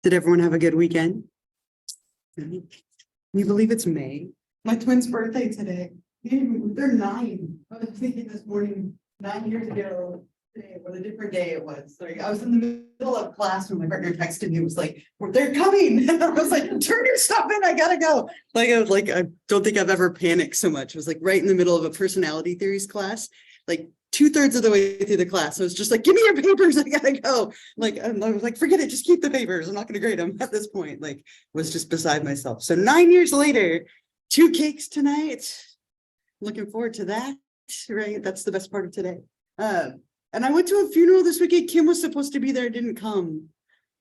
Did everyone have a good weekend? Can you believe it's May? My twin's birthday today. They're 9. I was thinking this morning, 9 years ago, today, what a different day it was. Like, I was in the middle of class when my partner texted me, was like, they're coming. And I was like, turn your stuff in, I gotta go. I don't think I've ever panicked so much. It was like right in the middle of a personality theories class, like 2/3 of the way through the class. I was just like, give me your papers, I gotta go. I was like, forget it, just keep the papers. I'm not gonna grade them at this point. Was just beside myself. So 9 years later, 2 cakes tonight. Looking forward to that, right? That's the best part of today. And I went to a funeral this weekend. Kim was supposed to be there, didn't come.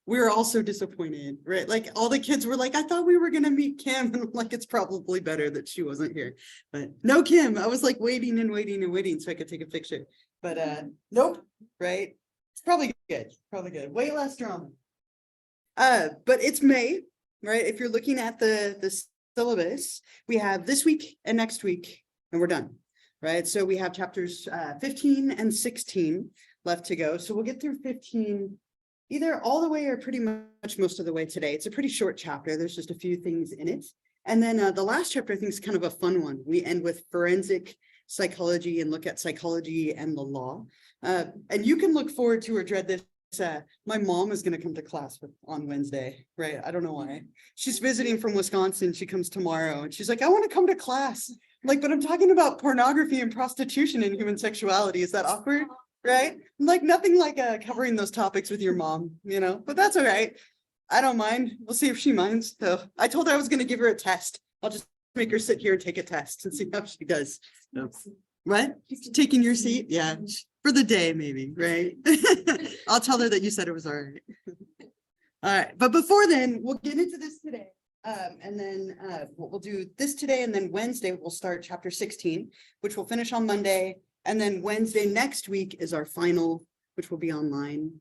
We were also disappointed, right? Like all the kids were like, I thought we were gonna meet Kim. And I'm like, it's probably better that she wasn't here. But no Kim. I was like waiting and waiting and waiting so I could take a picture. But nope, right? It's probably good. Probably good. Way less drama. But it's May, right? If you're looking at the syllabus, we have this week and next week, and we're done. Right, so we have chapters 15 and 16 left to go. So we'll get through 15 either all the way or pretty much most of the way today. It's a pretty short chapter. There's just a few things in it. And then the last chapter, I think, is kind of a fun one. We end with forensic psychology and look at psychology and the law. And you can look forward to or dread this. My mom is going to come to class on Wednesday, right? I don't know why. She's visiting from Wisconsin. She comes tomorrow and she's like, I want to come to class. But I'm talking about pornography and prostitution and human sexuality. Is that awkward? Right? Nothing like covering those topics with your mom, but that's all right. I don't mind. We'll see if she minds. So I told her I was going to give her a test. I'll just make her sit here and take a test and see how she does. No. What? Taking your seat? Yeah. For the day, maybe, right? I'll tell her that you said it was all right. All right. But before then, we'll get into this today. And then we'll do this today, and then Wednesday we'll start chapter 16, which will finish on Monday. And then Wednesday next week is our final, which will be online.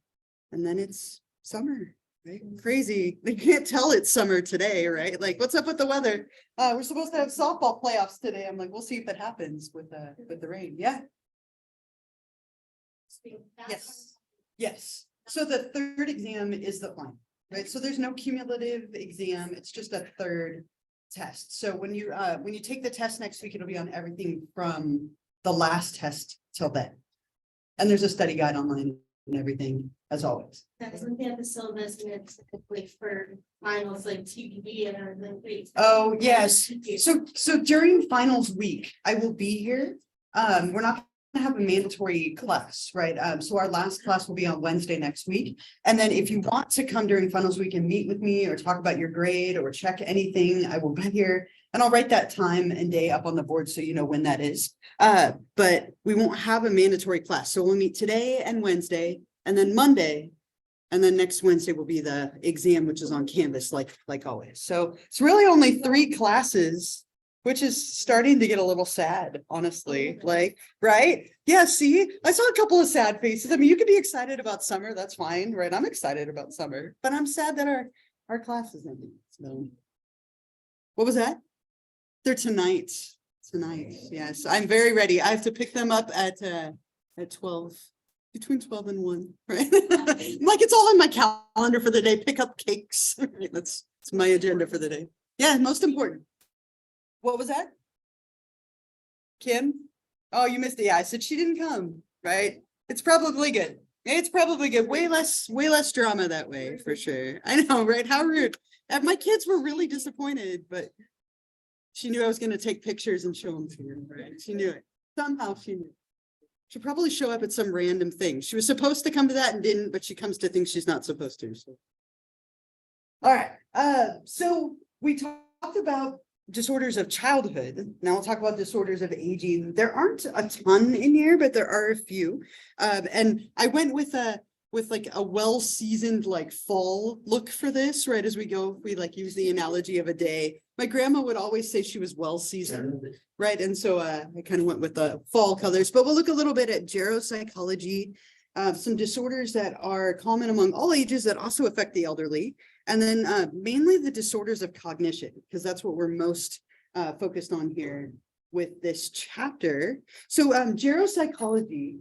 And then it's summer, right? Crazy. They can't tell it's summer today, right? What's up with the weather? We're supposed to have softball playoffs today. I'm like, we'll see if that happens with the rain. Yeah. Yes. So the third exam is the final. Right, so there's no cumulative exam. It's just a third test. So when you take the test next week, it'll be on everything from the last test till then. And there's a study guide online and everything, as always. That's looking at the syllabus and it's like for finals like TPD and then wait. Oh yes. So during finals week, I will be here. We're not have a mandatory class, right? So our last class will be on Wednesday next week. And then if you want to come during finals week and meet with me or talk about your grade or check anything, I will be here and I'll write that time and day up on the board so you know when that is. But we won't have a mandatory class. So we'll meet today and Wednesday and then Monday. And then next Wednesday will be the exam, which is on Canvas, like always. So it's really only 3 classes, which is starting to get a little sad, honestly, right? Yeah, see, I saw a couple of sad faces. I mean, you could be excited about summer, that's fine, right? I'm excited about summer, but I'm sad that our class is ending. So what was that? They're tonight, yes. I'm very ready. I have to pick them up at 12, between 12 and 1, right? It's all in my calendar for the day, pick up cakes. Right? That's my agenda for the day. Yeah, most important. What was that? Kim? Oh, you missed it. Yeah, I said she didn't come, right? It's probably good. It's probably good. Way less drama that way, for sure. I know, right? How rude. My kids were really disappointed, but she knew I was going to take pictures and show them to her, right? She knew it. Somehow she knew. She'll probably show up at some random thing. She was supposed to come to that and didn't, but she comes to things she's not supposed to. So. All right. So we talked about disorders of childhood. Now we'll talk about disorders of aging. There aren't a ton in here, but there are a few. And I went with a well-seasoned fall look for this, right? As we go, we use the analogy of a day. My grandma would always say she was well-seasoned, right? And so I kind of went with the fall colors, but we'll look a little bit at geropsychology, some disorders that are common among all ages that also affect the elderly. And then mainly the disorders of cognition, because that's what we're most focused on here with this chapter. So geropsychology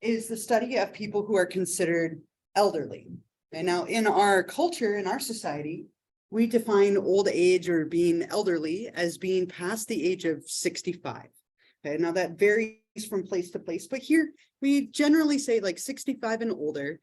is the study of people who are considered elderly. And now in our culture, in our society, we define old age or being elderly as being past the age of 65. Okay, now that varies from place to place, but here we generally say like 65 and older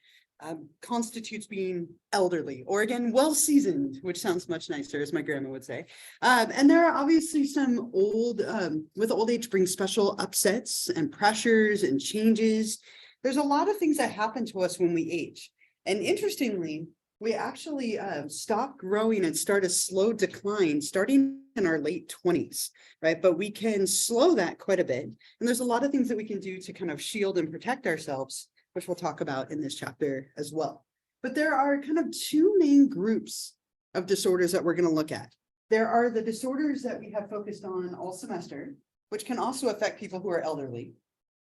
constitutes being elderly, or again, well-seasoned, which sounds much nicer, as my grandma would say. And there are obviously some with old age brings special upsets and pressures and changes. There's a lot of things that happen to us when we age. And interestingly, we actually stop growing and start a slow decline starting in our late 20s, right? But we can slow that quite a bit. And there's a lot of things that we can do to kind of shield and protect ourselves, which we'll talk about in this chapter as well. But there are kind of two main groups of disorders that we're going to look at. There are the disorders that we have focused on all semester, which can also affect people who are elderly.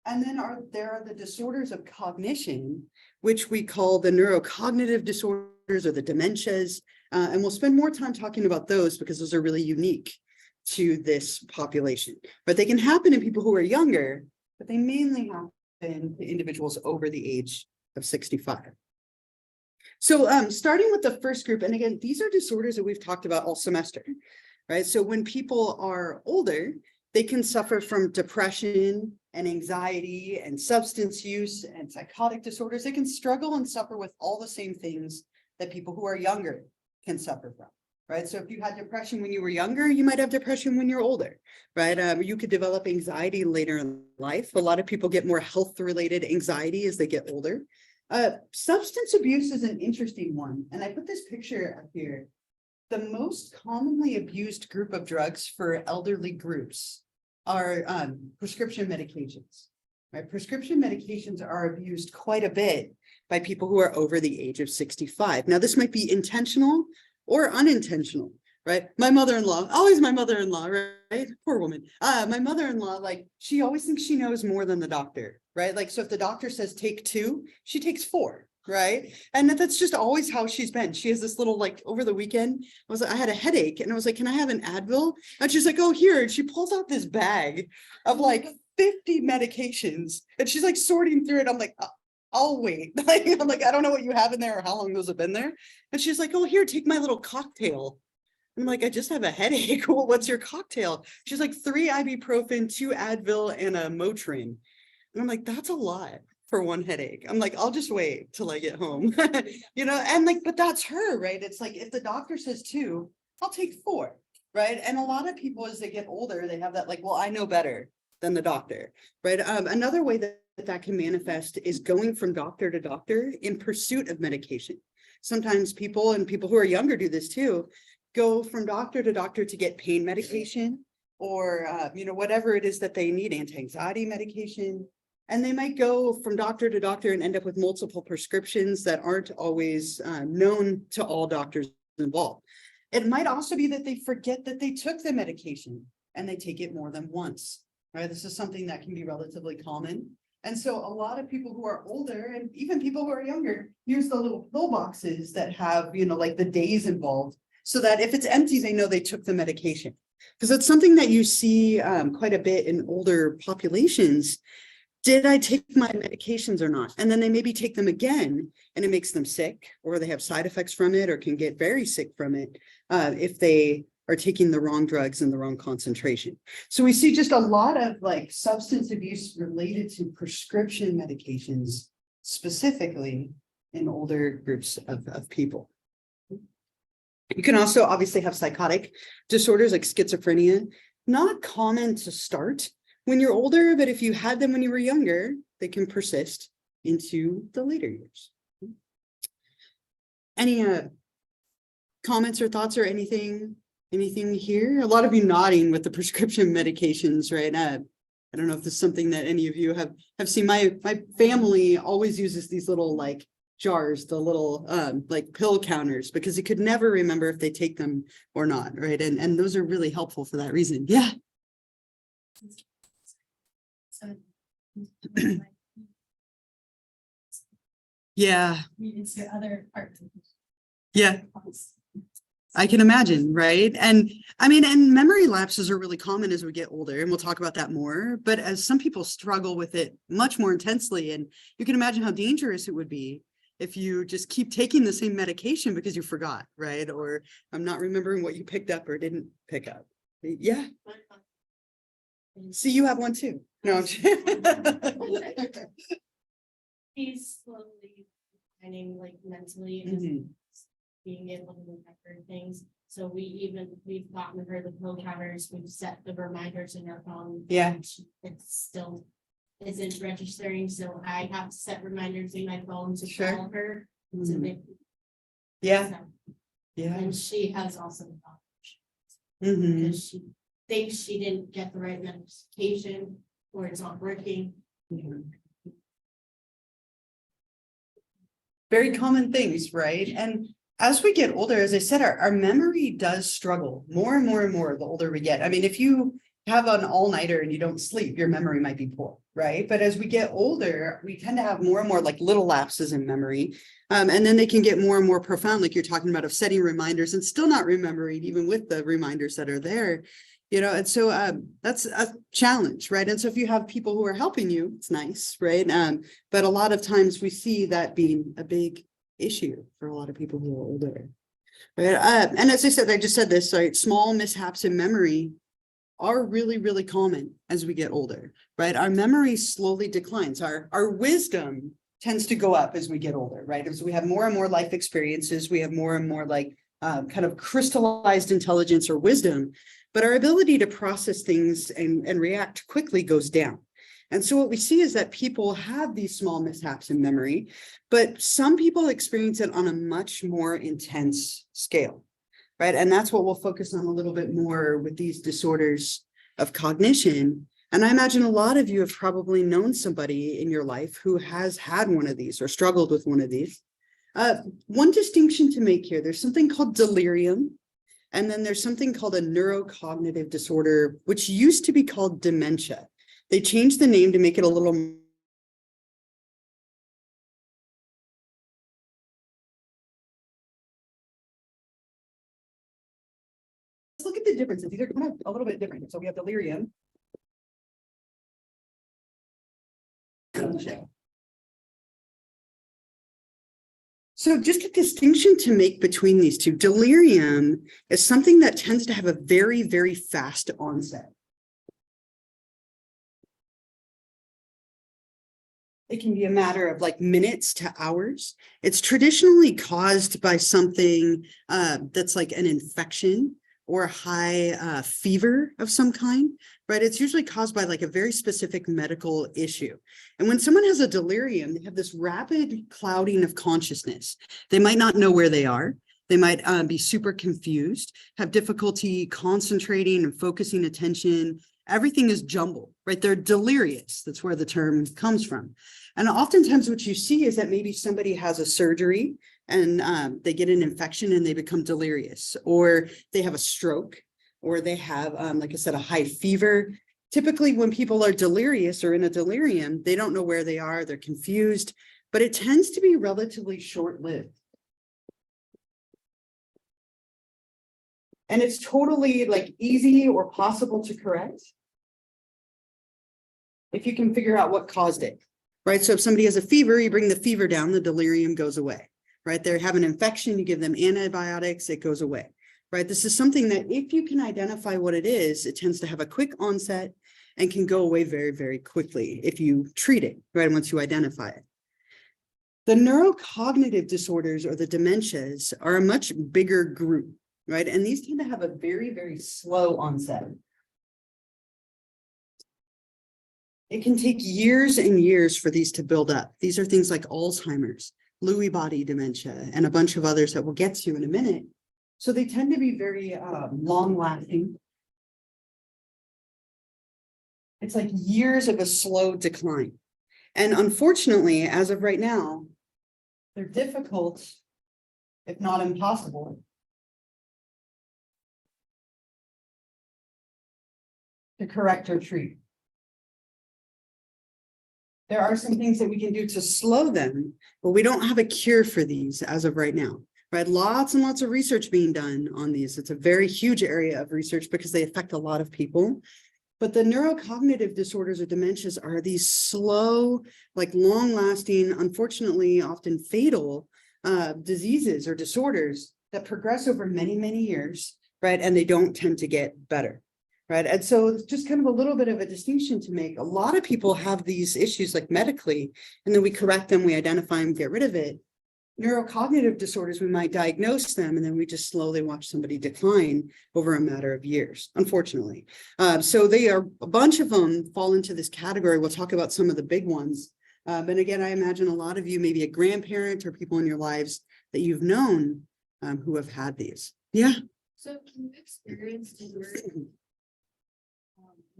And then there are the disorders of cognition, which we call the neurocognitive disorders or the dementias. And we'll spend more time talking about those because those are really unique to this population. But they can happen in people who are younger, but they mainly happen to individuals over the age of 65. So starting with the first group, and again, these are disorders that we've talked about all semester, right? So when people are older, they can suffer from depression and anxiety and substance use and psychotic disorders. They can struggle and suffer with all the same things that people who are younger can suffer from, right? So if you had depression when you were younger, you might have depression when you're older, right? You could develop anxiety later in life. A lot of people get more health-related anxiety as they get older. Substance abuse is an interesting one. And I put this picture up here. The most commonly abused group of drugs for elderly groups are prescription medications, right? Prescription medications are abused quite a bit by people who are over the age of 65. Now, this might be intentional or unintentional, right? My mother-in-law, always my mother-in-law, right? Poor woman. My mother-in-law, like, she always thinks she knows more than the doctor, right? Like, so if the doctor says take 2, she takes 4. Right. And that's just always how she's been. She has this little, like, over the weekend, I had a headache and I was like, can I have an Advil? And she's like, oh, here. And she pulls out this bag of like 50 medications and she's like sorting through it. I'm like, I'll wait. I'm like, I don't know what you have in there or how long those have been there. And she's like, oh, here, take my little cocktail. I'm like, I just have a headache. Well, what's your cocktail? She's like 3 ibuprofen, 2 Advil, and a Motrin. And I'm like, that's a lot for one headache. I'm like, I'll just wait till I get home, you know, and like, but that's her, right? It's like, if the doctor says 2, I'll take 4, right? And a lot of people, as they get older, they have that like, well, I know better than the doctor, right? Another way that can manifest is going from doctor to doctor in pursuit of medication. Sometimes people who are younger do this too, go from doctor to doctor to get pain medication or, you know, whatever it is that they need, anti-anxiety medication. And they might go from doctor to doctor and end up with multiple prescriptions that aren't always known to all doctors involved. It might also be that they forget that they took the medication and they take it more than once, right? This is something that can be relatively common. And so a lot of people who are older and even people who are younger use the little pill boxes that have, you know, like the days involved so that if it's empty, they know they took the medication. Because it's something that you see quite a bit in older populations. Did I take my medications or not? And then they maybe take them again and it makes them sick, or they have side effects from it, or can get very sick from it if they are taking the wrong drugs in the wrong concentration. So we see just a lot of like substance abuse related to prescription medications, specifically in older groups of people. You can also obviously have psychotic disorders like schizophrenia, not common to start when you're older, but if you had them when you were younger, they can persist into the later years. Any comments or thoughts or anything here? A lot of you nodding with the prescription medications, right? I don't know if this is something that any of you have seen. My family always uses these little like jars, the little like pill counters, because you could never remember if they take them or not, right? And those are really helpful for that reason. Yeah. Yeah. It's the other part. Yeah. I can imagine, right? And I mean, and memory lapses are really common as we get older, and we'll talk about that more. But as some people struggle with it much more intensely, and you can imagine how dangerous it would be if you just keep taking the same medication because you forgot, right? Or I'm not remembering what you picked up or didn't pick up. Yeah. See, you have one too. No, I'm He's slowly finding like mentally and being able to remember things. So we've gotten her the pill counters, we've set the reminders in her phone. Yeah. It's still isn't registering, so I have to set reminders in my phone to Sure. call her to make. Yeah. So, Yeah. and she has also Mhm. because she thinks she didn't get the right medication or it's not working. Very common things, right? And as we get older, as I said, our memory does struggle more and more and more the older we get. I mean, if you have an all-nighter and you don't sleep, your memory might be poor, right? But as we get older, we tend to have more and more like little lapses in memory. And then they can get more and more profound, like you're talking about, of setting reminders and still not remembering, even with the reminders that are there. You know, and so that's a challenge, right? And so if you have people who are helping you, it's nice, right? But a lot of times we see that being a big issue for a lot of people who are older, right? And as I said, I just said this, right? Small mishaps in memory are really, really common as we get older, right? Our memory slowly declines. Our wisdom tends to go up as we get older, right? As we have more and more life experiences, we have more and more like kind of crystallized intelligence or wisdom. But our ability to process things and react quickly goes down. And so what we see is that people have these small mishaps in memory, but some people experience it on a much more intense scale, right? And that's what we'll focus on a little bit more with these disorders of cognition. And I imagine a lot of you have probably known somebody in your life who has had one of these or struggled with one of these. One distinction to make here, there's something called delirium. And then there's something called a neurocognitive disorder, which used to be called dementia. They changed the name to make it a little. Let's look at the differences. These are kind of a little bit different. So we have delirium. So just a distinction to make between these two. Delirium is something that tends to have a very, very fast onset. It can be a matter of like minutes to hours. It's traditionally caused by something that's like an infection or a high fever of some kind, right? It's usually caused by like a very specific medical issue. And when someone has a delirium, they have this rapid clouding of consciousness. They might not know where they are. They might be super confused, have difficulty concentrating and focusing attention. Everything is jumbled, right? They're delirious. That's where the term comes from. And oftentimes what you see is that maybe somebody has a surgery and they get an infection and they become delirious, or they have a stroke, or they have, like I said, a high fever. Typically when people are delirious or in a delirium, they don't know where they are, they're confused, but it tends to be relatively short-lived. And it's totally like easy or possible to correct if you can figure out what caused it, right? So if somebody has a fever, you bring the fever down, the delirium goes away, right? They have an infection, you give them antibiotics, it goes away, right? This is something that if you can identify what it is, it tends to have a quick onset and can go away very, very quickly if you treat it, right? Once you identify it. The neurocognitive disorders or the dementias are a much bigger group, right? And these tend to have a very, very slow onset. It can take years and years for these to build up. These are things like Alzheimer's, Lewy body dementia, and a bunch of others that we'll get to in a minute. So they tend to be very long-lasting. It's like years of a slow decline. And unfortunately, as of right now, they're difficult, if not impossible, to correct or treat. There are some things that we can do to slow them, but we don't have a cure for these as of right now, right? Lots and lots of research being done on these. It's a very huge area of research because they affect a lot of people, But the neurocognitive disorders or dementias are these slow, like long-lasting, unfortunately, often fatal diseases or disorders that progress over many, many years, right? And they don't tend to get better, right? And so it's just kind of a little bit of a distinction to make. A lot of people have these issues like medically, and then we correct them, we identify them, get rid of it. Neurocognitive disorders, we might diagnose them, and then we just slowly watch somebody decline over a matter of years, unfortunately. So they are, a bunch of them fall into this category. We'll talk about some of the big ones. But again, I imagine a lot of you, maybe a grandparent or people in your lives that you've known who have had these. Yeah. So can you experience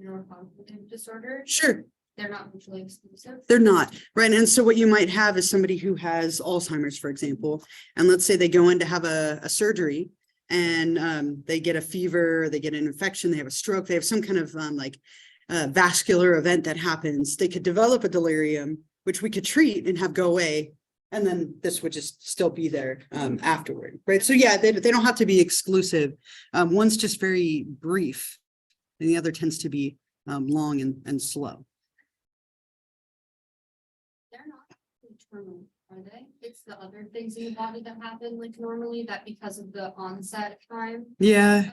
neurocognitive disorder? Sure. They're not mutually exclusive. They're not, right? And so what you might have is somebody who has Alzheimer's, for example, and let's say they go in to have a surgery and they get a fever, they get an infection, they have a stroke, they have some kind of vascular event that happens. They could develop a delirium, which we could treat and have go away. And then this would just still be there afterward, right? So yeah, they don't have to be exclusive. One's just very brief and the other tends to be long and slow. They're not terminal, are they? It's the other things in the body that happen like normally, that because of the onset time. Yeah.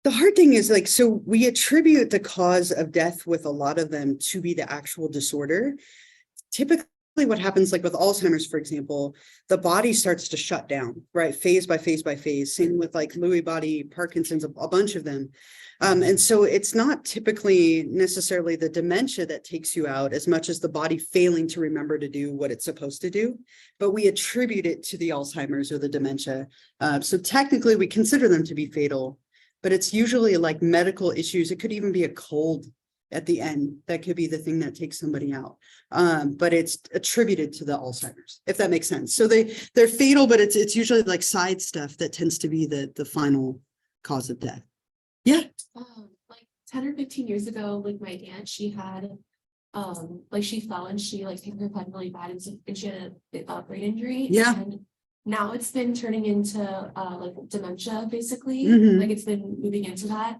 The hard thing is like, so we attribute the cause of death with a lot of them to be the actual disorder. Typically what happens, like with Alzheimer's, for example, the body starts to shut down, right? Phase by phase by phase. Same with like Lewy body, Parkinson's, a bunch of them. And so it's not typically necessarily the dementia that takes you out as much as the body failing to remember to do what it's supposed to do, but we attribute it to the Alzheimer's or the dementia. So technically we consider them to be fatal, but it's usually like medical issues. It could even be a cold at the end. That could be the thing that takes somebody out. But it's attributed to the Alzheimer's, if that makes sense. So they're fatal, but it's usually like side stuff that tends to be the final cause of death. Yeah. Like 10 or 15 years ago, like my aunt, she had like she fell and she like hit her head really bad and she had a brain injury. Yeah. And now it's been turning into like dementia, basically. Mhm. Like it's been moving into that.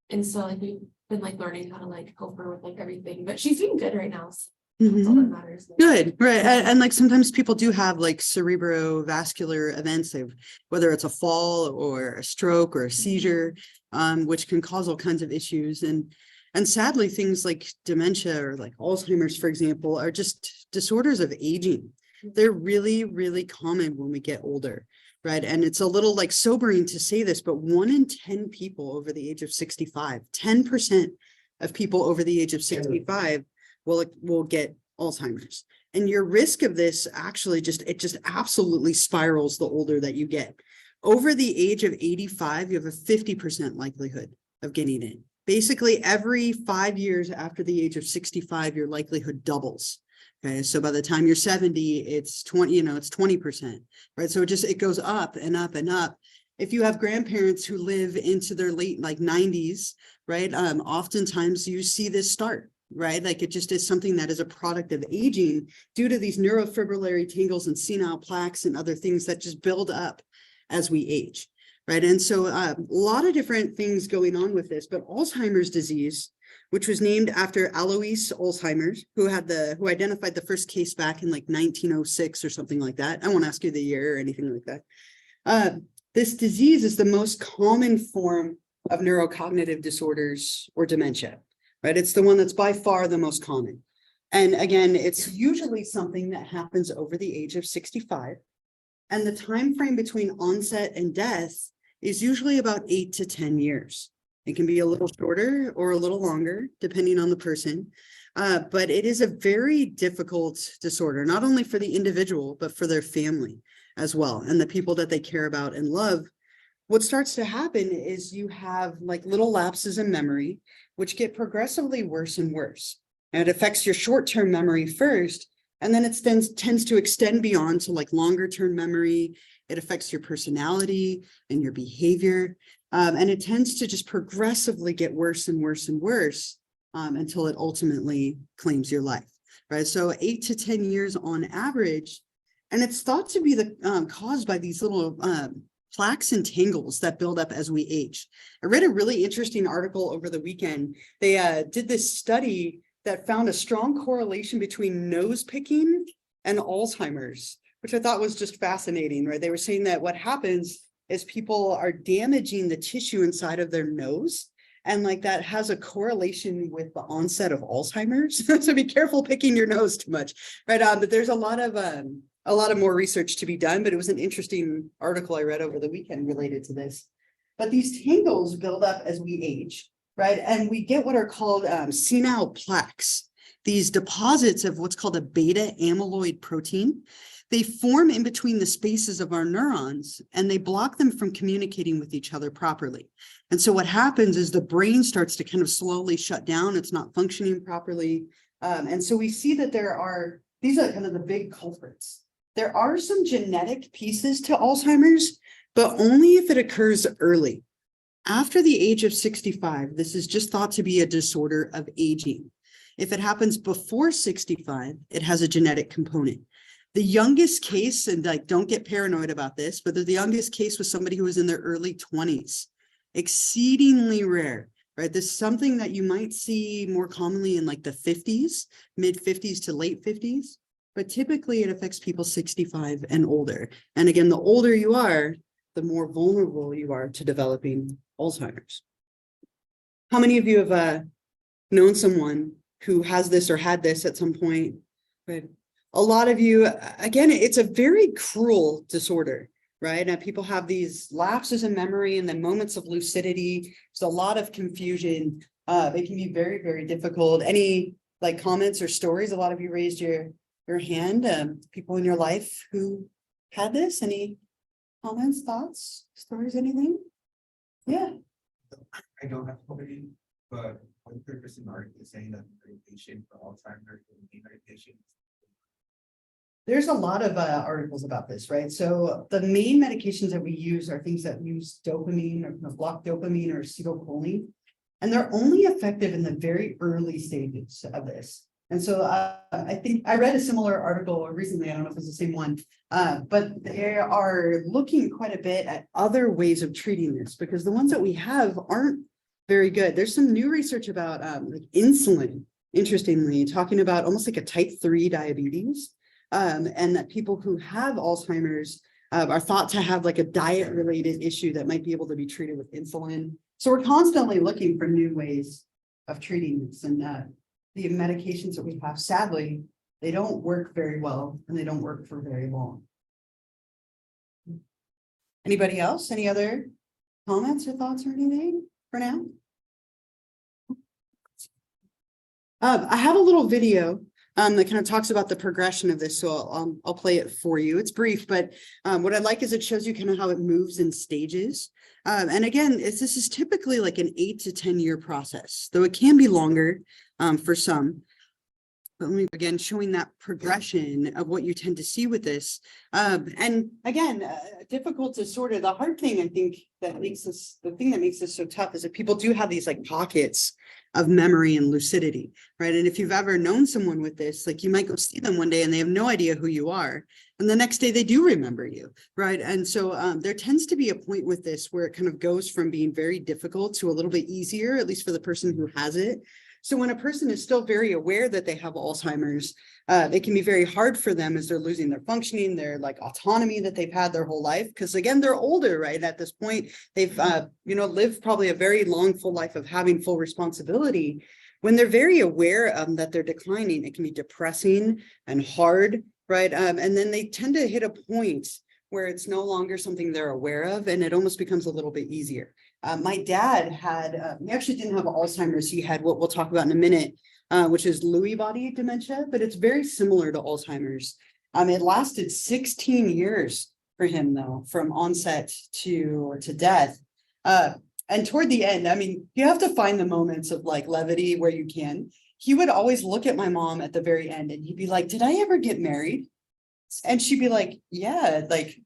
And so like we've been like learning how to like help her with like everything. But she's doing good right now. So that's all that matters. Good, right. And like sometimes people do have like cerebrovascular events, whether it's a fall or a stroke or a seizure, which can cause all kinds of issues. And sadly, things like dementia or like Alzheimer's, for example, are just disorders of aging. They're really, really common when we get older, right? And it's a little like sobering to say this, but 1 in 10 people over the age of 65, 10% of people over the age of 65 will get Alzheimer's. And your risk of this actually just absolutely spirals the older that you get. Over the age of 85, you have a 50% likelihood of getting it. Basically, every 5 years after the age of 65, your likelihood doubles. Okay, so by the time you're 70, it's 20, it's 20%, right? So it goes up and up and up. If you have grandparents who live into their late like 90s, right? Oftentimes you see this start, right? Like it just is something that is a product of aging due to these neurofibrillary tangles and senile plaques and other things that just build up as we age, right? And so a lot of different things going on with this, but Alzheimer's disease, which was named after Alois Alzheimer's, who identified the first case back in like 1906 or something like that. I won't ask you the year or anything like that. This disease is the most common form of neurocognitive disorders or dementia, right? It's the one that's by far the most common. And again, it's usually something that happens over the age of 65. And the time frame between onset and death is usually about 8 to 10 years. It can be a little shorter or a little longer, depending on the person. But it is a very difficult disorder, not only for the individual, but for their family as well, and the people that they care about and love. What starts to happen is you have like little lapses in memory, which get progressively worse and worse. And it affects your short-term memory first, and then it tends to extend beyond to like longer-term memory. It affects your personality and your behavior. And it tends to just progressively get worse and worse and worse until it ultimately claims your life, right? So 8 to 10 years on average. And it's thought to be caused by these little plaques and tangles that build up as we age. I read a really interesting article over the weekend. They did this study that found a strong correlation between nose picking and Alzheimer's, which I thought was just fascinating, right? They were saying that what happens is people are damaging the tissue inside of their nose, and like that has a correlation with the onset of Alzheimer's. So be careful picking your nose too much, right? But there's a lot of more research to be done, but it was an interesting article I read over the weekend related to this. But these tangles build up as we age, right? And we get what are called senile plaques, these deposits of what's called a beta amyloid protein. They form in between the spaces of our neurons, and they block them from communicating with each other properly. And so what happens is the brain starts to kind of slowly shut down. It's not functioning properly. And so we see that these are kind of the big culprits. There are some genetic pieces to Alzheimer's, but only if it occurs early. After the age of 65, this is just thought to be a disorder of aging. If it happens before 65, it has a genetic component. The youngest case, and like, don't get paranoid about this, but the youngest case was somebody who was in their early 20s. Exceedingly rare, right? This is something that you might see more commonly in like the 50s, mid 50s to late 50s, but typically it affects people 65 and older. And again, the older you are, the more vulnerable you are to developing Alzheimer's. How many of you have known someone who has this or had this at some point? Right? A lot of you, again, it's a very cruel disorder, right? And people have these lapses in memory and then moments of lucidity. There's a lot of confusion. They can be very, very difficult. Any like comments or stories? A lot of you raised your hand. People in your life who had this? Any comments, thoughts, stories, anything? Yeah. I don't have COVID, but one person article is saying that medication for Alzheimer's and medication. There's a lot of articles about this, right? So the main medications that we use are things that use dopamine or block dopamine or acetylcholine, and they're only effective in the very early stages of this. And so I think I read a similar article recently, I don't know if it's the same one, but they are looking quite a bit at other ways of treating this because the ones that we have aren't very good. There's some new research about like insulin, interestingly, talking about almost like a type 3 diabetes. And that people who have Alzheimer's are thought to have like a diet related issue that might be able to be treated with insulin. So we're constantly looking for new ways of treating this, and the medications that we have, sadly, they don't work very well and they don't work for very long. Anybody else? Any other comments or thoughts or anything for now? I have a little video that kind of talks about the progression of this. So I'll play it for you. It's brief, but what I like is it shows you kind of how it moves in stages. And again, this is typically like an 8 to 10 year process, though it can be longer for some. But let me begin showing that progression of what you tend to see with this. And again, difficult to sort of, the hard thing I think that makes this, the thing that makes this so tough is that people do have these like pockets of memory and lucidity, right? And if you've ever known someone with this, like you might go see them one day and they have no idea who you are. And the next day they do remember you, right? And so there tends to be a point with this where it kind of goes from being very difficult to a little bit easier, at least for the person who has it. So when a person is still very aware that they have Alzheimer's, it can be very hard for them as they're losing their functioning, their like autonomy that they've had their whole life. Because again, they're older, right? At this point, they've lived probably a very long, full life of having full responsibility. When they're very aware that they're declining, it can be depressing and hard, right? And then they tend to hit a point where it's no longer something they're aware of, and it almost becomes a little bit easier. My dad had, he actually didn't have Alzheimer's. He had what we'll talk about in a minute, which is Lewy body dementia, but it's very similar to Alzheimer's. It lasted 16 years for him though, from onset to death. And toward the end, I mean, you have to find the moments of like levity where you can. He would always look at my mom at the very end and he'd be like, "Did I ever get married?" And she'd be like, "Yeah, like,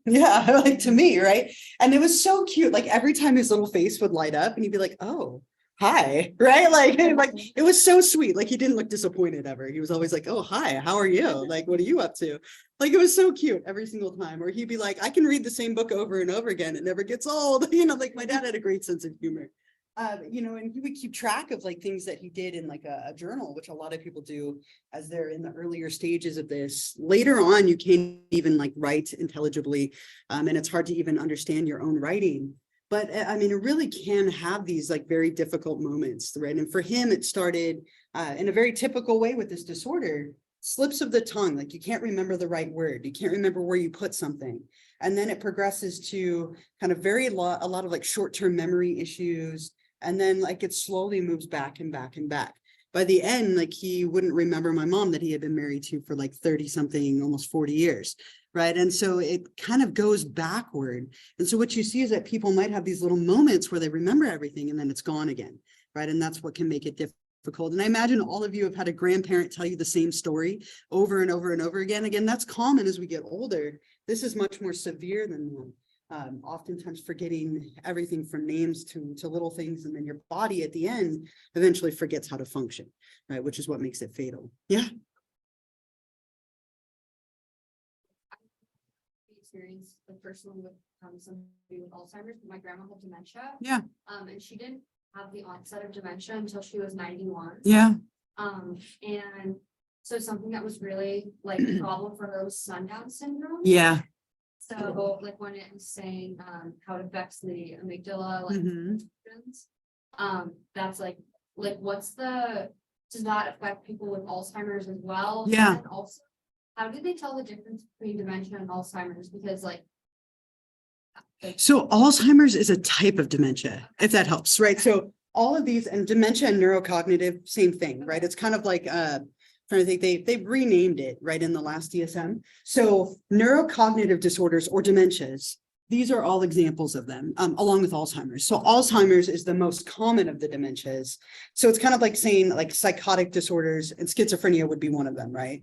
yeah," like to me, right? And it was so cute. Like every time his little face would light up and he'd be like, "Oh, hi, right? Like it was so sweet. Like he didn't look disappointed ever. He was always like, oh, hi, how are you? Like, what are you up to? Like, it was so cute every single time. Or he'd be like, I can read the same book over and over again. It never gets old. Like my dad had a great sense of humor. And he would keep track of like things that he did in like a journal, which a lot of people do as they're in the earlier stages of this. Later on, you can't even like write intelligibly, and it's hard to even understand your own writing. But I mean, it really can have these like very difficult moments, right? And for him, it started in a very typical way with this disorder, slips of the tongue, like you can't remember the right word, you can't remember where you put something. And then it progresses to kind of a lot of like short-term memory issues. And then like it slowly moves back and back and back. By the end, like he wouldn't remember my mom that he had been married to for like 30 something, almost 40 years. Right. And so it kind of goes backward. And so what you see is that people might have these little moments where they remember everything and then it's gone again. Right. And that's what can make it difficult. And I imagine all of you have had a grandparent tell you the same story over and over and over again. Again, that's common as we get older. This is much more severe than that. Oftentimes forgetting everything from names to little things. And then your body at the end eventually forgets how to function. Right. Which is what makes it fatal. Yeah. Experience the first one with somebody with Alzheimer's, but my grandma had dementia. Yeah. And she didn't have the onset of dementia until she was 91. Yeah. And so something that was really like a problem for her was sundown syndrome. Yeah. So like when it was saying how it affects the amygdala, like that's like what's does that affect people with Alzheimer's as well? Yeah. And also, how do they tell the difference between dementia and Alzheimer's? Because so Alzheimer's is a type of dementia, if that helps, right? So all of these, and dementia and neurocognitive, same thing, right? It's kind of like trying to think, they've renamed it right in the last DSM. So neurocognitive disorders or dementias, these are all examples of them, along with Alzheimer's. So Alzheimer's is the most common of the dementias. So it's kind of like saying like psychotic disorders, and schizophrenia would be one of them, right?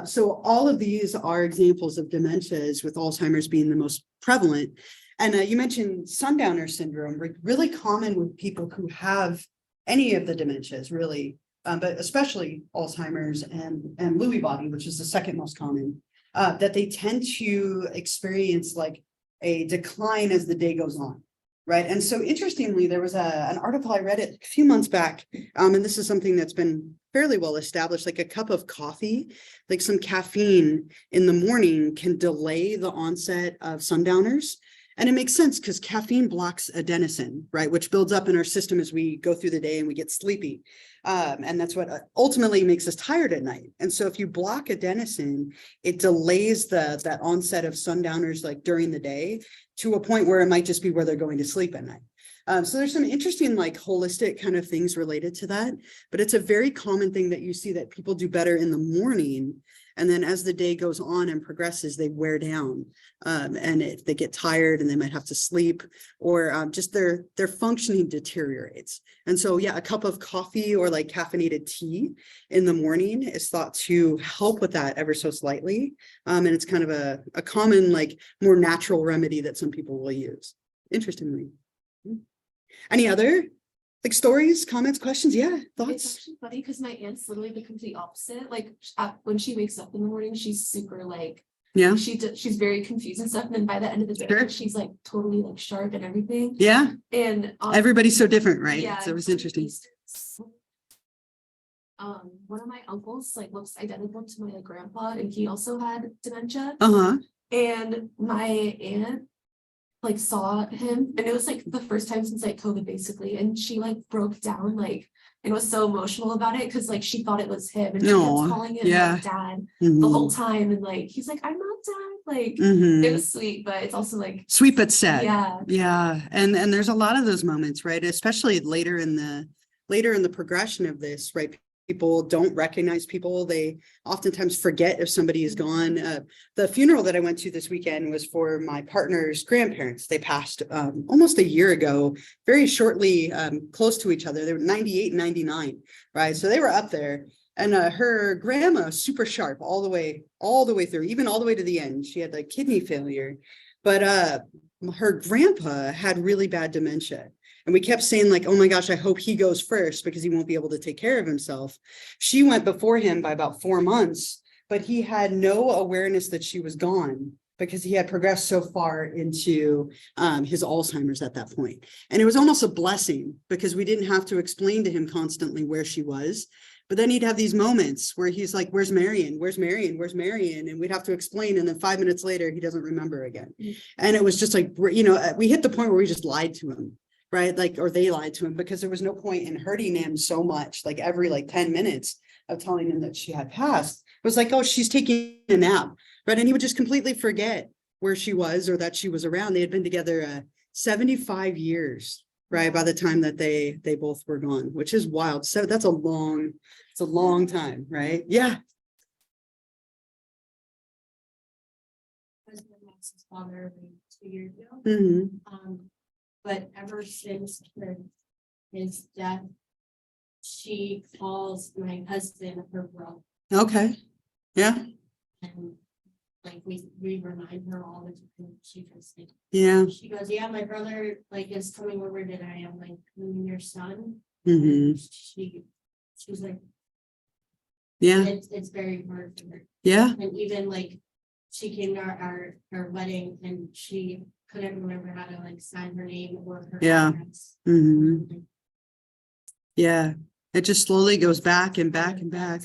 So all of these are examples of dementias, with Alzheimer's being the most prevalent. And you mentioned sundowner syndrome, really common with people who have any of the dementias, really, but especially Alzheimer's and Lewy body, which is the second most common, that they tend to experience like a decline as the day goes on, right? And so interestingly, there was an article I read a few months back, and this is something that's been fairly well established, like a cup of coffee, like some caffeine in the morning can delay the onset of sundowners. And it makes sense because caffeine blocks adenosine, right, which builds up in our system as we go through the day and we get sleepy. And that's what ultimately makes us tired at night. And so if you block adenosine, it delays that onset of sundowners like during the day to a point where it might just be where they're going to sleep at night. So there's some interesting like holistic kind of things related to that, but it's a very common thing that you see that people do better in the morning. And then as the day goes on and progresses, they wear down, and they get tired and they might have to sleep, or just their functioning deteriorates. And so, yeah, a cup of coffee or like caffeinated tea in the morning is thought to help with that ever so slightly. And it's kind of a common, like more natural remedy that some people will use. Interestingly. Any other like stories, comments, questions? Yeah, It's thoughts? actually funny because my aunt's literally the complete opposite. Like when she wakes up in the morning, she's super like Yeah. she's very confused and stuff. And then by the end of the day, Sure. she's like totally like sharp and everything. Yeah. And Everybody's so different, right? yeah, So it was interesting. One of my uncles like looks identical to my grandpa, and he also had dementia. Uh-huh. And my aunt like saw him, and it was like the first time since like COVID basically, and she like broke down like and was so emotional about it because like she thought it was him, and she Aw, kept calling him yeah. like dad Mhm. the whole time, and like he's like, I'm not dad, like Mhm. it was sweet, but it's also like Sweet but sad. yeah. Yeah. And there's a lot of those moments, right? Especially later in the progression of this, right? People don't recognize people. They oftentimes forget if somebody is gone. The funeral that I went to this weekend was for my partner's grandparents. They passed almost a year ago, very shortly, close to each other. They were 98 and 99, right? So they were up there. And her grandma, super sharp all the way through, even all the way to the end. She had like kidney failure, but her grandpa had really bad dementia. And we kept saying like, oh my gosh, I hope he goes first because he won't be able to take care of himself. She went before him by about 4 months, but he had no awareness that she was gone because he had progressed so far into his Alzheimer's at that point. And it was almost a blessing because we didn't have to explain to him constantly where she was. But then he'd have these moments where he's like, where's Marion? Where's Marion? Where's Marion? And we'd have to explain. And then 5 minutes later, he doesn't remember again. And it was just like, you know, we hit the point where we just lied to him, right? Like, or they lied to him because there was no point in hurting him so much, like every like 10 minutes of telling him that she had passed. It was like, oh, she's taking a nap, right? And he would just completely forget where she was or that she was around. They had been together 75 years, right? By the time that they both were gone, which is wild. So that's it's a long time, right? Yeah. Husband lost his father like 2 years ago. Mhm. But ever since his death, she calls my husband her brother. Okay. Yeah. And like we remind her all the time. She just like, Yeah. she goes, yeah, my brother like is coming over today. I'm like, you mean your son? Mhm. She's like, Yeah. it's very hard for her. Yeah. And even like, she came to our wedding and she couldn't remember how to like sign her name or her Yeah. address. Mhm. Yeah. It just slowly goes back and back and back.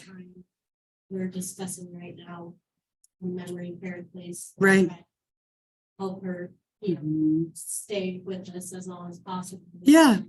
We're discussing right now a memory care place. Right. Help her, you know, Mhm. stay with us as long as possible. Yeah.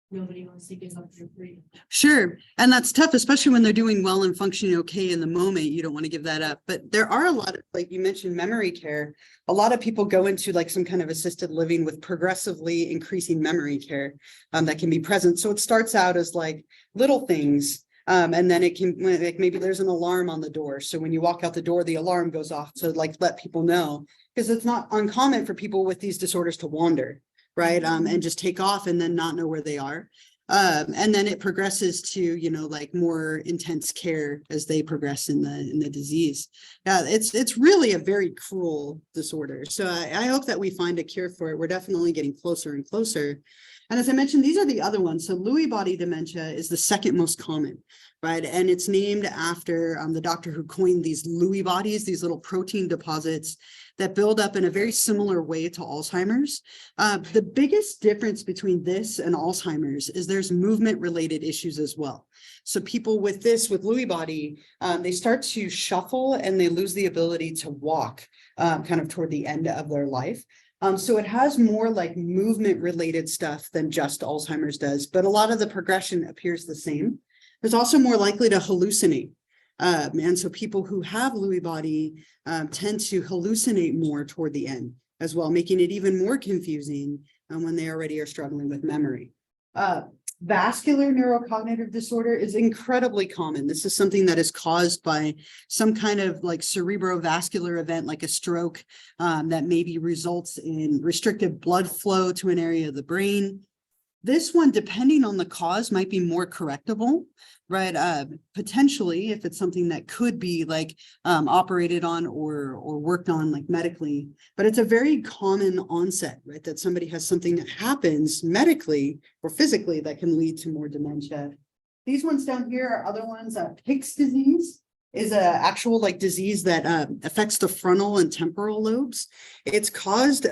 Nobody wants to give up their freedom. Sure. And that's tough, especially when they're doing well and functioning okay in the moment. You don't want to give that up. But there are a lot of, like you mentioned, memory care. A lot of people go into like some kind of assisted living with progressively increasing memory care that can be present. So it starts out as like little things. And then it can, like maybe there's an alarm on the door. So when you walk out the door, the alarm goes off to like let people know, because it's not uncommon for people with these disorders to wander. Right. And just take off and then not know where they are. And then it progresses to, you know, like more intense care as they progress in the disease. Yeah, it's really a very cruel disorder. So I hope that we find a cure for it. We're definitely getting closer and closer. And as I mentioned, these are the other ones. So Lewy body dementia is the second most common, right? And it's named after the doctor who coined these Lewy bodies, these little protein deposits that build up in a very similar way to Alzheimer's. The biggest difference between this and Alzheimer's is there's movement related issues as well. So people with this, with Lewy body, they start to shuffle and they lose the ability to walk kind of toward the end of their life. So it has more like movement related stuff than just Alzheimer's does, but a lot of the progression appears the same. There's also more likely to hallucinate. And so people who have Lewy body tend to hallucinate more toward the end as well, making it even more confusing when they already are struggling with memory. Vascular neurocognitive disorder is incredibly common. This is something that is caused by some kind of like cerebrovascular event, like a stroke, that maybe results in restricted blood flow to an area of the brain. This one, depending on the cause, might be more correctable, right? Potentially, if it's something that could be like operated on or worked on like medically, but it's a very common onset, right? That somebody has something that happens medically or physically that can lead to more dementia. These ones down here are other ones. Pick's disease is a actual like disease that affects the frontal and temporal lobes. It's caused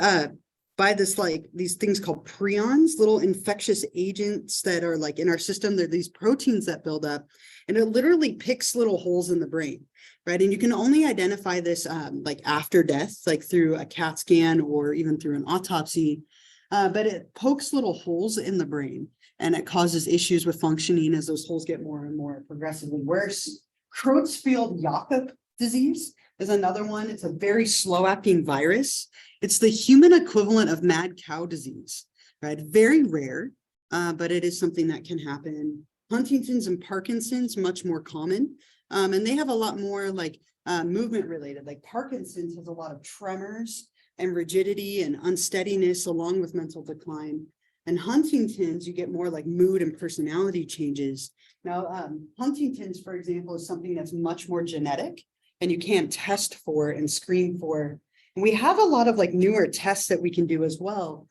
by this, like these things called prions, little infectious agents that are like in our system. They're these proteins that build up and it literally picks little holes in the brain, right? And you can only identify this like after death, like through a CAT scan or even through an autopsy, but it pokes little holes in the brain and it causes issues with functioning as those holes get more and more progressively worse. Creutzfeldt-Jakob disease is another one. It's a very slow acting virus. It's the human equivalent of mad cow disease, right? Very rare, but it is something that can happen. Huntington's and Parkinson's, much more common. And they have a lot more like movement related, like Parkinson's has a lot of tremors and rigidity and unsteadiness along with mental decline. And Huntington's, you get more like mood and personality changes. Now, Huntington's, for example, is something that's much more genetic and you can't test for and screen for. And we have a lot of like newer tests that we can do as well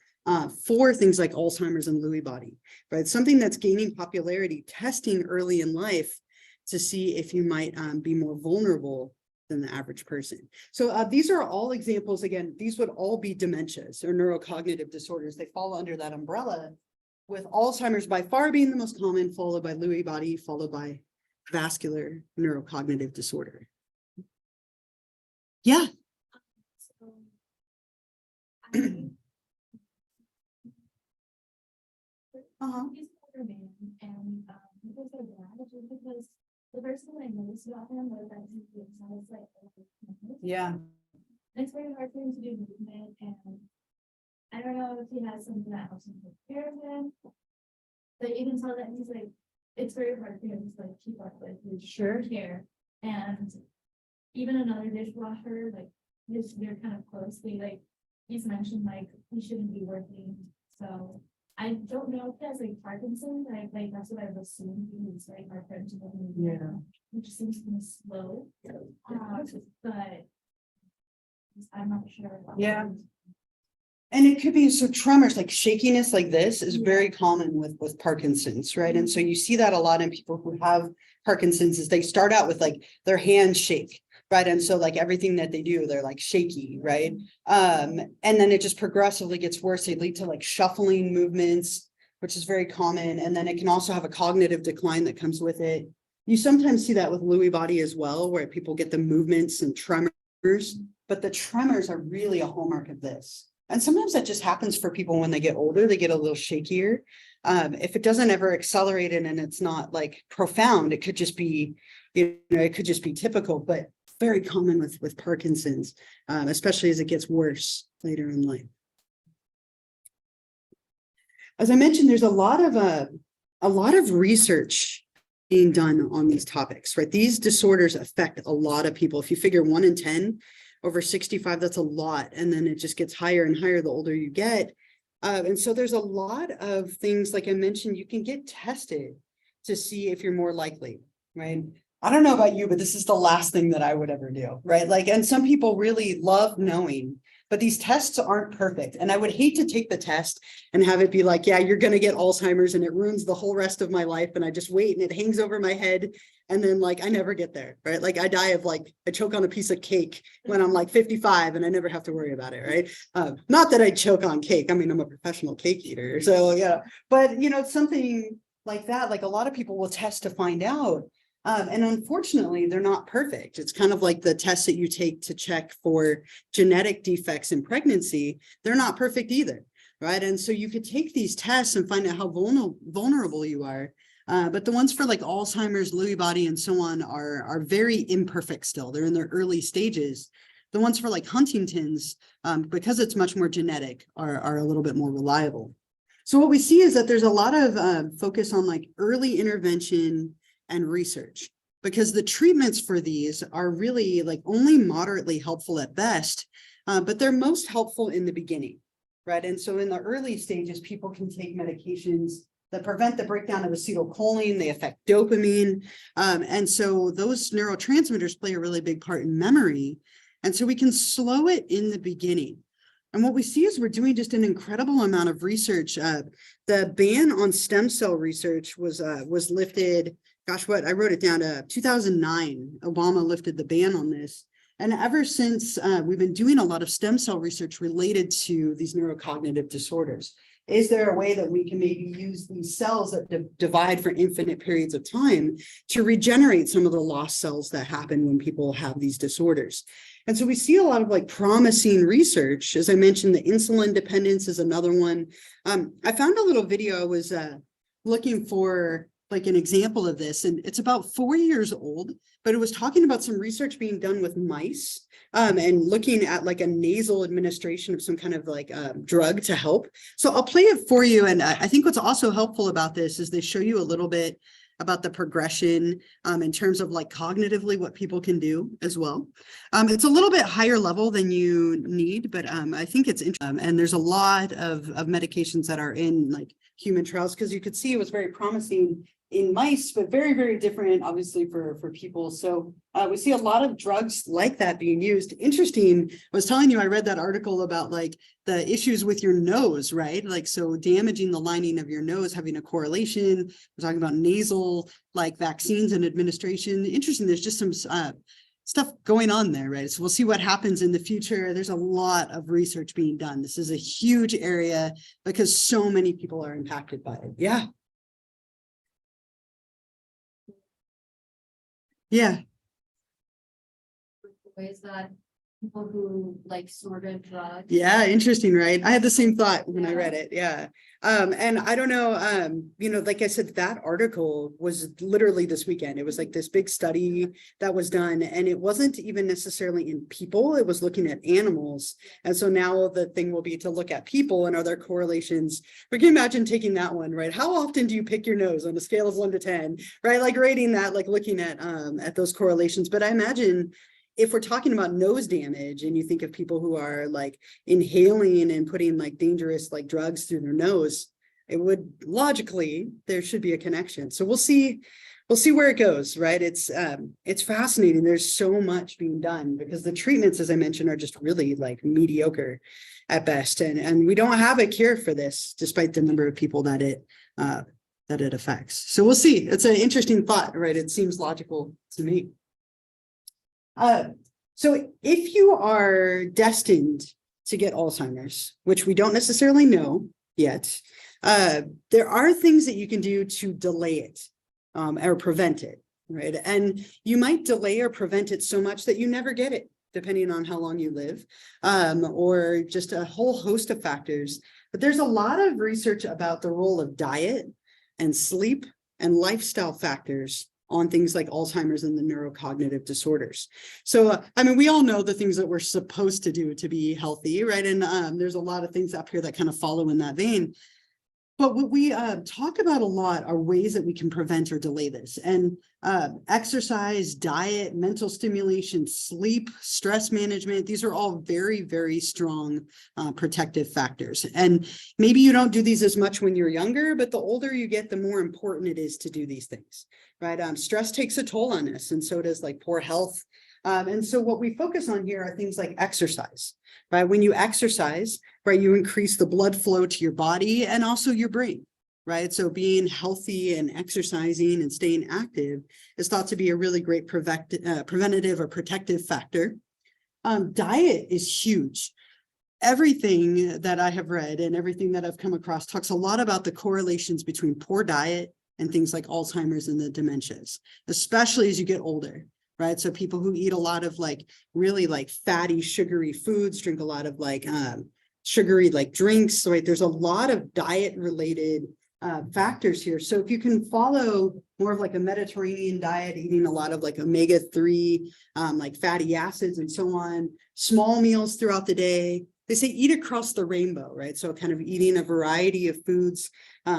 for things like Alzheimer's and Lewy body, right? Something that's gaining popularity, testing early in life to see if you might be more vulnerable than the average person. So these are all examples. Again, these would all be dementias or neurocognitive disorders. They fall under that umbrella, with Alzheimer's by far being the most common, followed by Lewy body, followed by vascular neurocognitive disorder. Yeah. So, I- He's an older man, and because of that, just because the first thing I noticed about him was that he was like, Yeah. and it's very hard for him to do movement, and I don't know if he has something that helps him take care of him. But you can tell that he's like, it's very hard for him to like keep up with his care, and even another dishwasher, like they're kind of close. Like he's mentioned like he shouldn't be working, so. I don't know if he has like Parkinson's, like that's what I've assumed. He's like our friend to which seems kind of slow. But I'm not sure. Yeah. And it could be, so tremors, like shakiness like this is very common with Parkinson's, right? And so you see that a lot in people who have Parkinson's is they start out with like their hands shake, right? And so like everything that they do, they're like shaky, right? And then it just progressively gets worse. They lead to like shuffling movements, which is very common. And then it can also have a cognitive decline that comes with it. You sometimes see that with Lewy body as well, where people get the movements and tremors, but the tremors are really a hallmark of this. And sometimes that just happens for people when they get older, they get a little shakier. If it doesn't ever accelerate it and it's not like profound, it could just be, it could just be typical, but very common with Parkinson's, especially as it gets worse later in life. As I mentioned, there's a lot of research being done on these topics, right? These disorders affect a lot of people. If you figure 1 in 10 over 65, that's a lot. And then it just gets higher and higher the older you get. And so there's a lot of things, like I mentioned, you can get tested to see if you're more likely, right? I don't know about you, but this is the last thing that I would ever do, right? Like, and some people really love knowing, but these tests aren't perfect. And I would hate to take the test and have it be like, yeah, you're going to get Alzheimer's and it ruins the whole rest of my life. And I just wait and it hangs over my head. And then like, I never get there, right? Like I die of like, I choke on a piece of cake when I'm like 55 and I never have to worry about it, right? Not that I choke on cake. I mean, I'm a professional cake eater. So yeah, but it's something like that. Like a lot of people will test to find out. And unfortunately, they're not perfect. It's kind of like the tests that you take to check for genetic defects in pregnancy. They're not perfect either, right? And so you could take these tests and find out how vulnerable you are. But the ones for like Alzheimer's, Lewy body, and so on are very imperfect still. They're in their early stages. The ones for like Huntington's, because it's much more genetic, are a little bit more reliable. So what we see is that there's a lot of focus on like early intervention and research, because the treatments for these are really like only moderately helpful at best, but they're most helpful in the beginning, right? And so in the early stages, people can take medications that prevent the breakdown of acetylcholine, they affect dopamine. And so those neurotransmitters play a really big part in memory. And so we can slow it in the beginning. And what we see is we're doing just an incredible amount of research. The ban on stem cell research was lifted. Gosh, I wrote it down to 2009, Obama lifted the ban on this. And ever since, we've been doing a lot of stem cell research related to these neurocognitive disorders. Is there a way that we can maybe use these cells that divide for infinite periods of time to regenerate some of the lost cells that happen when people have these disorders? And so we see a lot of like promising research. As I mentioned, the insulin dependence is another one. I found a little video. I was looking for like an example of this, and it's about 4 years old, but it was talking about some research being done with mice and looking at like a nasal administration of some kind of like drug to help. So I'll play it for you. And I think what's also helpful about this is they show you a little bit about the progression in terms of like cognitively what people can do as well. It's a little bit higher level than you need, but I think it's interesting. And there's a lot of medications that are in like human trials, because you could see it was very promising in mice, but very, very different, obviously, for people. So we see a lot of drugs like that being used. Interesting. I was telling you, I read that article about like the issues with your nose, right? Like, so damaging the lining of your nose, having a correlation. We're talking about nasal, like vaccines and administration. Interesting. There's just some stuff going on there, right? So we'll see what happens in the future. There's a lot of research being done. This is a huge area because so many people are impacted by it. Yeah. Yeah. Ways that people who like snorted drugs. Yeah, interesting, right? I had the same thought when I read it. Yeah. And I don't know, you know, like I said, that article was literally this weekend. It was like this big study that was done, and it wasn't even necessarily in people, it was looking at animals. And so now the thing will be to look at people and are there correlations. We can imagine taking that one, right? How often do you pick your nose on a scale of 1 to 10, right? Like rating that, like looking at those correlations. But I imagine if we're talking about nose damage and you think of people who are like inhaling and putting like dangerous like drugs through their nose, it would logically, there should be a connection. So we'll see where it goes, right? It's fascinating. There's so much being done because the treatments, as I mentioned, are just really like mediocre at best. And we don't have a cure for this, despite the number of people that it affects. So we'll see. It's an interesting thought, right? It seems logical to me. So if you are destined to get Alzheimer's, which we don't necessarily know yet, there are things that you can do to delay it or prevent it, right? And you might delay or prevent it so much that you never get it, depending on how long you live, or just a whole host of factors. But there's a lot of research about the role of diet and sleep and lifestyle factors on things like Alzheimer's and the neurocognitive disorders. So, I mean, we all know the things that we're supposed to do to be healthy, right? And there's a lot of things up here that kind of follow in that vein. But what we talk about a lot are ways that we can prevent or delay this. And exercise, diet, mental stimulation, sleep, stress management, these are all very, very strong protective factors. And maybe you don't do these as much when you're younger, but the older you get, the more important it is to do these things, right? Stress takes a toll on us, and so does like poor health. And so what we focus on here are things like exercise, right? When you exercise, right, you increase the blood flow to your body and also your brain, right? So being healthy and exercising and staying active is thought to be a really great preventative or protective factor. Diet is huge. Everything that I have read and everything that I've come across talks a lot about the correlations between poor diet and things like Alzheimer's and the dementias, especially as you get older. Right. So people who eat a lot of like really like fatty, sugary foods, drink a lot of like sugary like drinks. So right, there's a lot of diet related factors here. So if you can follow more of like a Mediterranean diet, eating a lot of like omega-3, like fatty acids and so on, small meals throughout the day. They say eat across the rainbow, right? So kind of eating a variety of foods,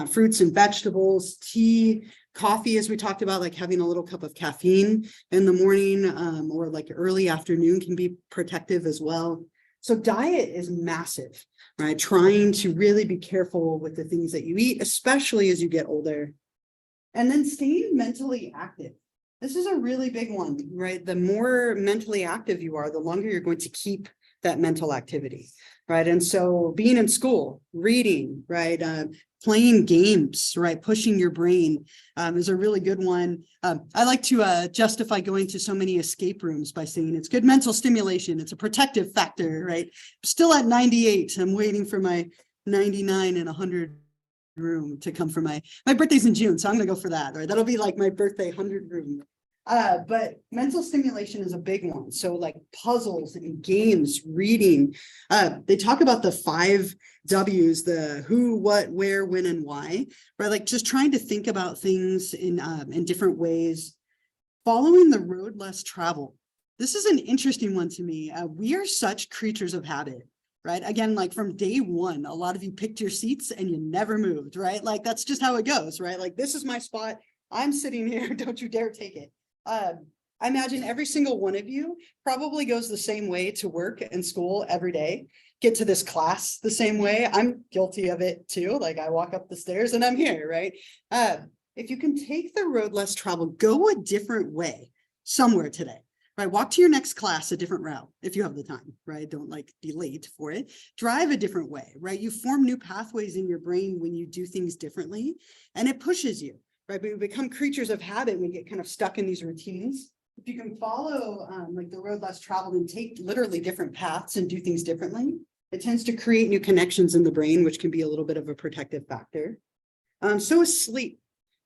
fruits and vegetables, tea, coffee, as we talked about, like having a little cup of caffeine in the morning or like early afternoon can be protective as well. So diet is massive, right? Trying to really be careful with the things that you eat, especially as you get older. And then staying mentally active. This is a really big one, right? The more mentally active you are, the longer you're going to keep that mental activity, right? And so being in school, reading, right? Playing games, right? Pushing your brain is a really good one. I like to justify going to so many escape rooms by saying it's good mental stimulation. It's a protective factor, right? Still at 98, I'm waiting for my 99 and 100 room to come for my birthday's in June. So I'm gonna go for that, right? That'll be like my birthday 100 room. But mental stimulation is a big one. So like puzzles and games, reading, they talk about the 5 W's, the who, what, where, when, and why, right? Like just trying to think about things in different ways, following the road less traveled. This is an interesting one to me. We are such creatures of habit, right? Again, like from day one, a lot of you picked your seats and you never moved, right? Like that's just how it goes, right? Like this is my spot. I'm sitting here. Don't you dare take it. I imagine every single one of you probably goes the same way to work and school every day, get to this class the same way. I'm guilty of it too. Like I walk up the stairs and I'm here, right? if you can take the road less traveled, go a different way somewhere today. Right, walk to your next class a different route if you have the time, right? Don't like be late for it. Drive a different way, right? You form new pathways in your brain when you do things differently, and it pushes you, right? But we become creatures of habit. We get kind of stuck in these routines. If you can follow like the road less traveled and take literally different paths and do things differently, it tends to create new connections in the brain, which can be a little bit of a protective factor. So is sleep,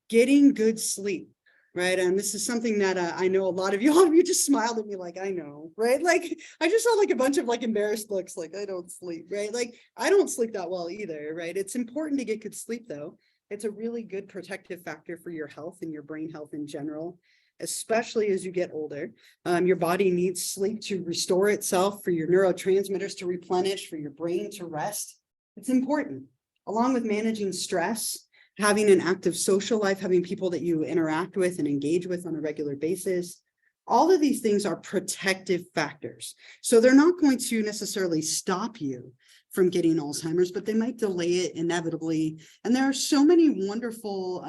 getting good sleep. Right. And this is something that I know a lot of you just smiled at me like, I know, right? Like, I just saw like a bunch of like embarrassed looks, like I don't sleep, right? Like, I don't sleep that well either, right? It's important to get good sleep though. It's a really good protective factor for your health and your brain health in general, especially as you get older. Your body needs sleep to restore itself, for your neurotransmitters to replenish, for your brain to rest. It's important, along with managing stress, having an active social life, having people that you interact with and engage with on a regular basis. All of these things are protective factors. So they're not going to necessarily stop you from getting Alzheimer's, but they might delay it inevitably. And there are so many wonderful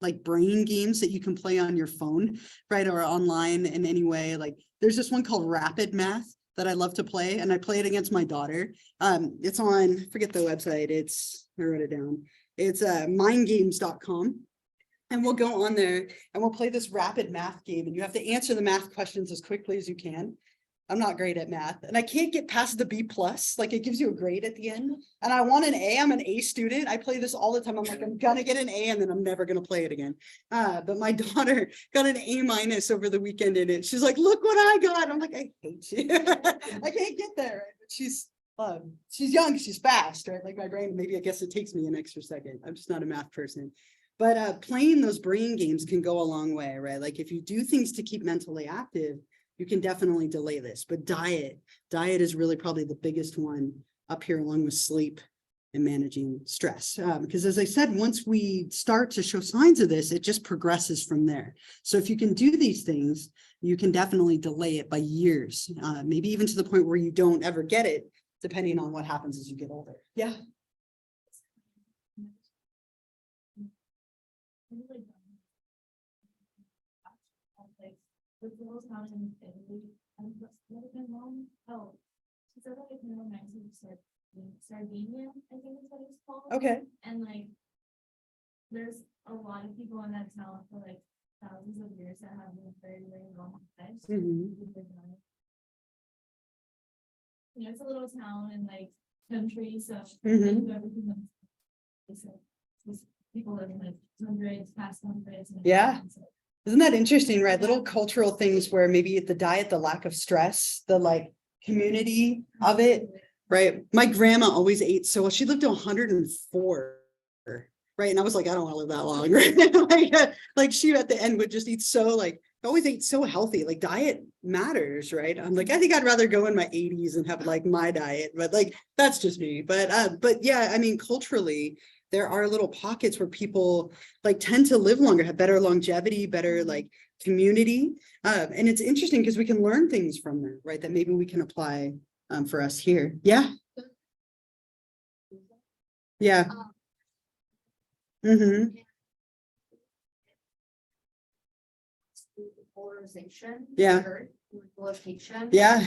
like brain games that you can play on your phone, right? Or online in any way. Like there's this one called Rapid Math that I love to play, and I play it against my daughter. It's on, forget the website, I wrote it down. It's mindgames.com. And we'll go on there and we'll play this rapid math game, and you have to answer the math questions as quickly as you can. I'm not great at math, and I can't get past the B+, like it gives you a grade at the end. And I want an A, I'm an A student. I play this all the time. I'm like, I'm gonna get an A and then I'm never gonna play it again. But my daughter got an A- over the weekend in it. She's like, look what I got. I'm like, I hate you. I can't get there. But she's young, she's fast, right? Like my brain, maybe I guess it takes me an extra second. I'm just not a math person. But playing those brain games can go a long way, right? Like if you do things to keep mentally active, you can definitely delay this. But diet is really probably the biggest one up here, along with sleep and managing stress. Because as I said, once we start to show signs of this, it just progresses from there. So if you can do these things, you can definitely delay it by years, maybe even to the point where you don't ever get it, depending on what happens as you get older. Yeah. She said like Sardinia, I think is what it's called. Okay. And like, there's a lot of people in that town for like thousands of years that have been very, very long lives. You know, it's a little town and like country, so they do everything people live in like hundreds, past hundreds. Yeah. Isn't that interesting, right? Little cultural things where maybe the diet, the lack of stress, the like community of it, right? My grandma always ate so well. She lived to 104, right? And I was like, I don't want to live that long, right? like she at the end would just eat so like, always ate so healthy. Like diet matters, right? I'm like, I think I'd rather go in my 80s and have like my diet, but like that's just me. But yeah, I mean, culturally, there are little pockets where people like tend to live longer, have better longevity, better like community. And it's interesting because we can learn things from them, right? That maybe we can apply for us here. Yeah. Yeah. Polarization. Yeah. Location. Yeah.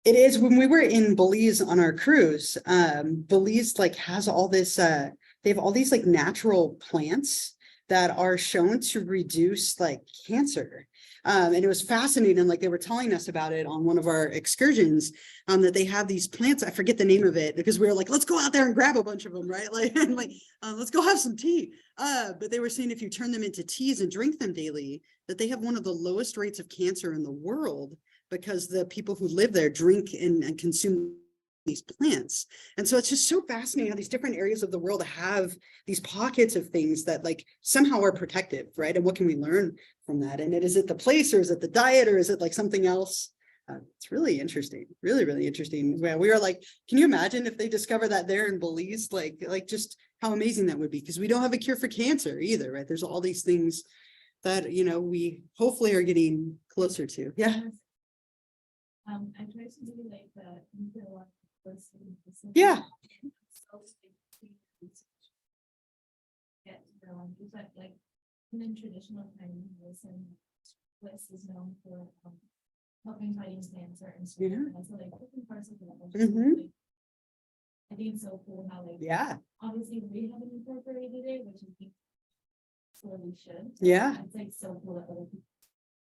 It is. When we were in Belize on our cruise, Belize like has all this, they have all these like natural plants that are shown to reduce like cancer. And it was fascinating. Like they were telling us about it on one of our excursions, that they have these plants. I forget the name of it because we were like, let's go out there and grab a bunch of them, right? Like, and like let's go have some tea. But they were saying if you turn them into teas and drink them daily, that they have one of the lowest rates of cancer in the world, because the people who live there drink and consume these plants. And so it's just so fascinating how these different areas of the world have these pockets of things that like somehow are protective, right? And what can we learn from that? And is it the place, or is it the diet, or is it like something else? It's really interesting, really, really interesting. Yeah, we are like, can you imagine if they discover that there in Belize, like just how amazing that would be? Because we don't have a cure for cancer either, right? There's all these things that, you know, we hopefully are getting closer to. Yeah. I tried to do like the Yeah. get to know, but like in traditional kind of medicine, West is known for helping fighting cancer and stuff. Yeah. And so like different parts of it. Mhm. I think it's so cool how like Yeah, obviously we haven't incorporated it, which I think slowly should. yeah. It's like so cool that other people.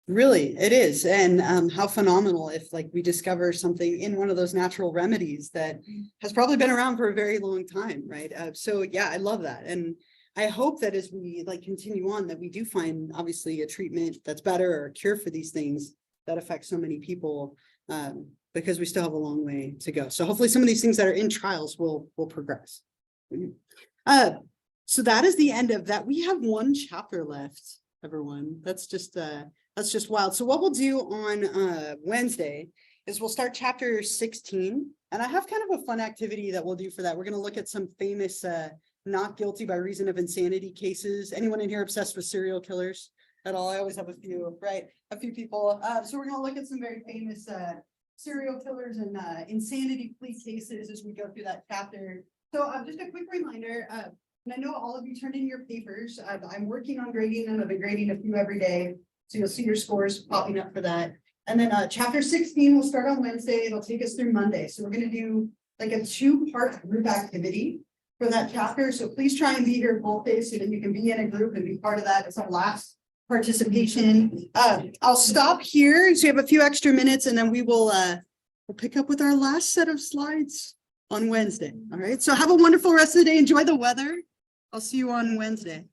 Really, it is. And how phenomenal if like we discover something in one of those natural remedies that has probably been around for a very long time, right? So yeah, I love that. And I hope that as we like continue on, that we do find obviously a treatment that's better or a cure for these things that affect so many people, because we still have a long way to go. So hopefully some of these things that are in trials will progress. So that is the end of that. We have one chapter left, everyone. That's just wild. So what we'll do on Wednesday is we'll start chapter 16. And I have kind of a fun activity that we'll do for that. We're going to look at some famous not guilty by reason of insanity cases. Anyone in here obsessed with serial killers at all? I always have a few, right? A few people. So we're going to look at some very famous serial killers and insanity plea cases as we go through that chapter. So just a quick reminder, and I know all of you turned in your papers. I'm working on grading them. I've been grading a few every day. So you'll see your scores popping up for that. And then chapter 16 will start on Wednesday. It'll take us through Monday. So we're going to do like a 2-part group activity for that chapter. So please try and be here both days so that you can be in a group and be part of that. It's our last participation. I'll stop here. So you have a few extra minutes and then we'll pick up with our last set of slides on Wednesday. All right. So have a wonderful rest of the day. Enjoy the weather. I'll see you on Wednesday.